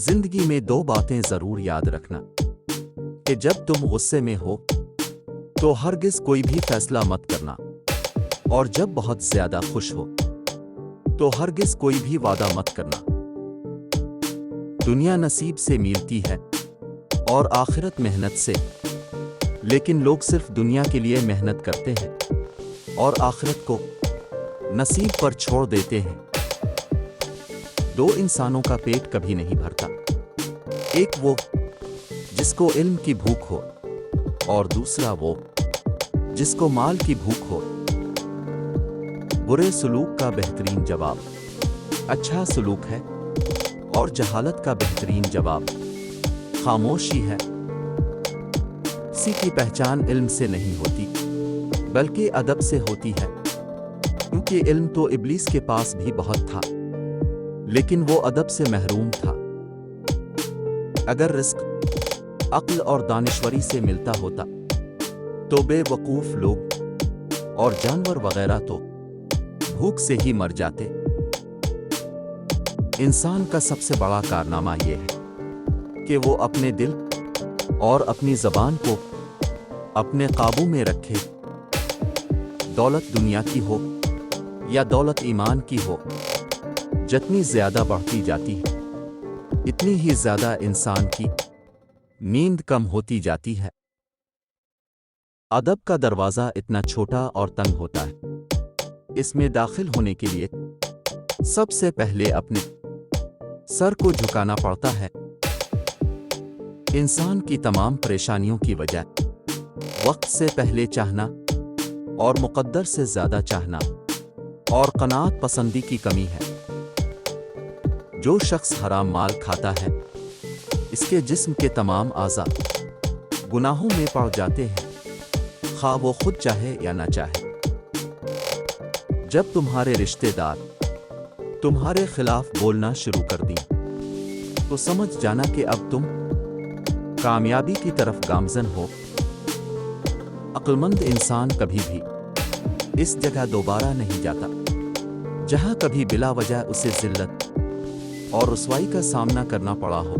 जिंदगी में दो बातें जरूर याद रखना कि जब तुम गुस्से में हो तो हरगिज कोई भी फैसला मत करना, और जब बहुत ज्यादा खुश हो तो हरगिज कोई भी वादा मत करना। दुनिया नसीब से मिलती है और आखिरत मेहनत से, लेकिन लोग सिर्फ दुनिया के लिए मेहनत करते हैं और आखिरत को नसीब पर छोड़ देते हैं। दो इंसानों का पेट कभी नहीं भरता, एक वो जिसको इल्म की भूख हो और दूसरा वो जिसको माल की भूख हो। बुरे सलूक का बेहतरीन जवाब अच्छा सलूक है, और जहालत का बेहतरीन जवाब खामोशी है। किसी की पहचान इल्म से नहीं होती बल्कि अदब से होती है, क्योंकि इल्म तो इब्लीस के पास भी बहुत था, लेकिन वो अदब से महरूम था। अगर रिस्क अक्ल और दानिश्वरी से मिलता होता तो बेवकूफ लोग और जानवर वगैरह तो भूख से ही मर जाते। इंसान का सबसे बड़ा कारनामा यह है कि वो अपने दिल और अपनी ज़बान को अपने काबू में रखे। दौलत दुनिया की हो या दौलत ईमान की हो, जितनी ज्यादा बढ़ती जाती है इतनी ही ज्यादा इंसान की नींद कम होती जाती है। अदब का दरवाजा इतना छोटा और तंग होता है, इसमें दाखिल होने के लिए सबसे पहले अपने सर को झुकाना पड़ता है। इंसान की तमाम परेशानियों की वजह वक्त से पहले चाहना और मुकद्दर से ज्यादा चाहना और कनात पसंदी की कमी है। जो शख्स हराम माल खाता है, इसके जिस्म के तमाम आज़ा गुनाहों में पड़ जाते हैं, खा वो खुद चाहे या ना चाहे। जब तुम्हारे रिश्तेदार तुम्हारे खिलाफ बोलना शुरू कर दी तो समझ जाना कि अब तुम कामयाबी की तरफ गामजन हो। अक्लमंद इंसान कभी भी इस जगह दोबारा नहीं जाता जहां कभी बिला वजह उसे जिल्लत और रुसवाई का सामना करना पड़ा हो।